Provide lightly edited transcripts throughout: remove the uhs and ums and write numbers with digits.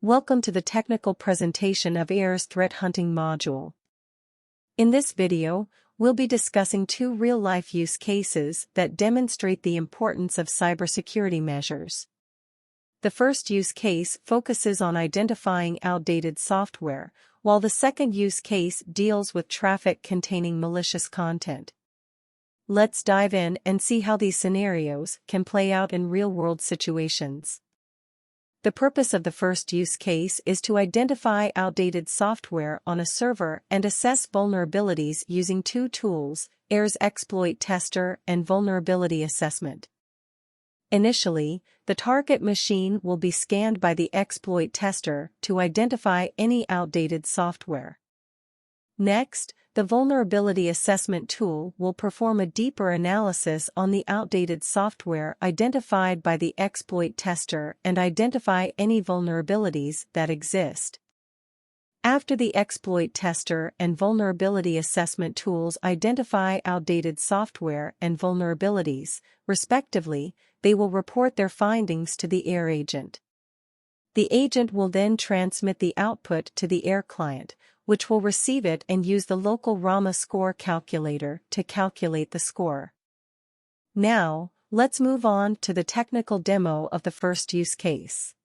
Welcome to the technical presentation of AIR's Threat Hunting module. In this video, we'll be discussing two real-life use cases that demonstrate the importance of cybersecurity measures. The first use case focuses on identifying outdated software, while the second use case deals with traffic containing malicious content. Let's dive in and see how these scenarios can play out in real-world situations. The purpose of the first use case is to identify outdated software on a server and assess vulnerabilities using two tools, AIR's Exploit Tester and Vulnerability Assessment. Initially, the target machine will be scanned by the exploit tester to identify any outdated software. Next, the Vulnerability Assessment tool will perform a deeper analysis on the outdated software identified by the exploit tester and identify any vulnerabilities that exist. After the exploit tester and vulnerability assessment tools identify outdated software and vulnerabilities, respectively, they will report their findings to the AIR agent. The agent will then transmit the output to the AIR client, which will receive it and use the local RAMA score calculator to calculate the score. Now, let's move on to the technical demo of the first use case.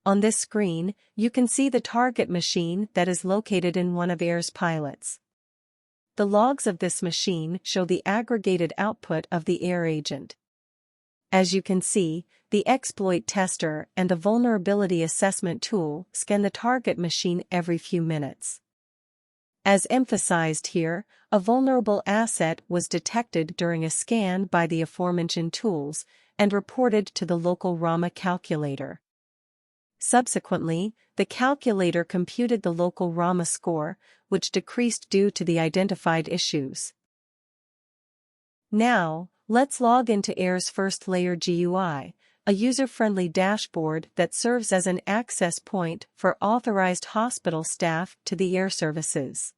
On this screen, you can see the target machine that is located in one of AIR's pilots. The logs of this machine show the aggregated output of the AIR agent. As you can see, the exploit tester and the vulnerability assessment tool scan the target machine every few minutes. As emphasized here, a vulnerable asset was detected during a scan by the aforementioned tools and reported to the local RAMA calculator. Subsequently, the calculator computed the local RAMA score, which decreased due to the identified issues. Now, let's log into AIR's first layer GUI, a user-friendly dashboard that serves as an access point for authorized hospital staff to the AIR services.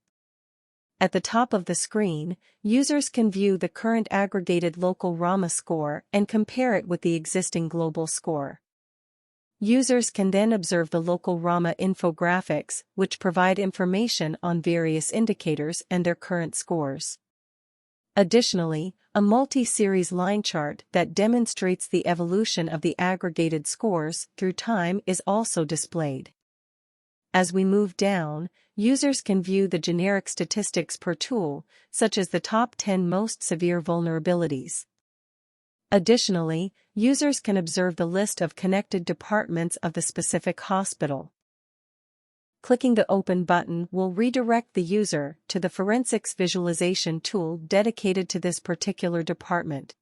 At the top of the screen, users can view the current aggregated local RAMA score and compare it with the existing global score. Users can then observe the local RAMA infographics, which provide information on various indicators and their current scores. Additionally, a multi-series line chart that demonstrates the evolution of the aggregated scores through time is also displayed. As we move down, users can view the generic statistics per tool, such as the top 10 most severe vulnerabilities. Additionally, users can observe the list of connected departments of the specific hospital. Clicking the Open button will redirect the user to the Forensics Visualization tool dedicated to this particular department.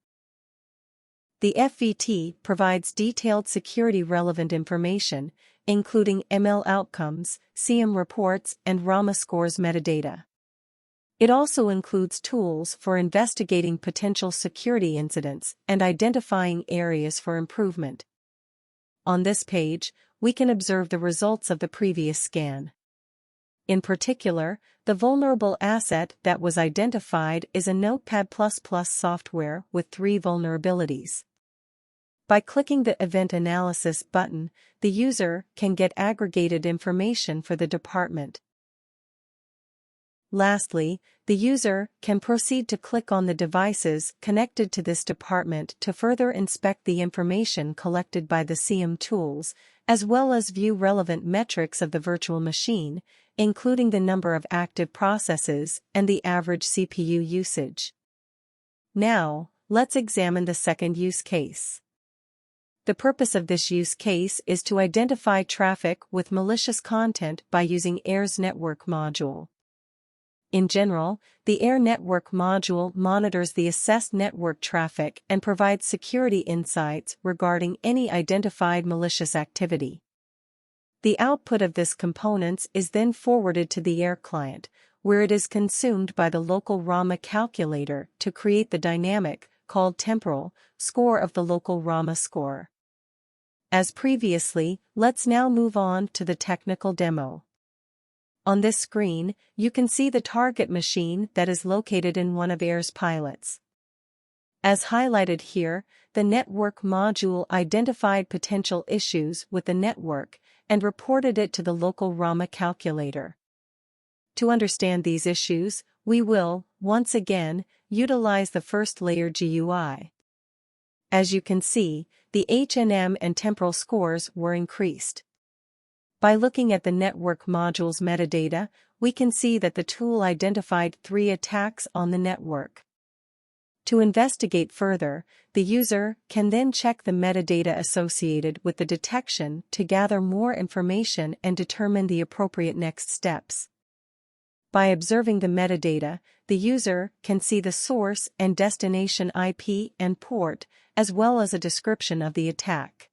The FVT provides detailed security-relevant information, including ML outcomes, CM reports, and RAMA scores metadata. It also includes tools for investigating potential security incidents and identifying areas for improvement. On this page, we can observe the results of the previous scan. In particular, the vulnerable asset that was identified is a Notepad++ software with 3 vulnerabilities. By clicking the Event Analysis button, the user can get aggregated information for the department. Lastly, the user can proceed to click on the devices connected to this department to further inspect the information collected by the CM tools, as well as view relevant metrics of the virtual machine, including the number of active processes and the average CPU usage. Now, let's examine the second use case. The purpose of this use case is to identify traffic with malicious content by using AIR's network module. In general, the AIR network module monitors the assessed network traffic and provides security insights regarding any identified malicious activity. The output of this components is then forwarded to the AIR client, where it is consumed by the local RAMA calculator to create the dynamic, called temporal, score of the local RAMA score. As previously, let's now move on to the technical demo. On this screen, you can see the target machine that is located in one of AIR's pilots. As highlighted here, the network module identified potential issues with the network and reported it to the local RAMA calculator. To understand these issues, we will, once again, utilize the first layer GUI. As you can see, the H&M and temporal scores were increased. By looking at the network module's metadata, we can see that the tool identified 3 attacks on the network. To investigate further, the user can then check the metadata associated with the detection to gather more information and determine the appropriate next steps. By observing the metadata, the user can see the source and destination IP and port, as well as a description of the attack.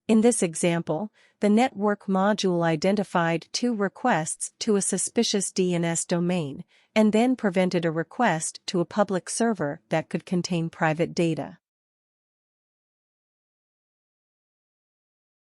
In this example, the network module identified 2 requests to a suspicious DNS domain, and then prevented a request to a public server that could contain private data.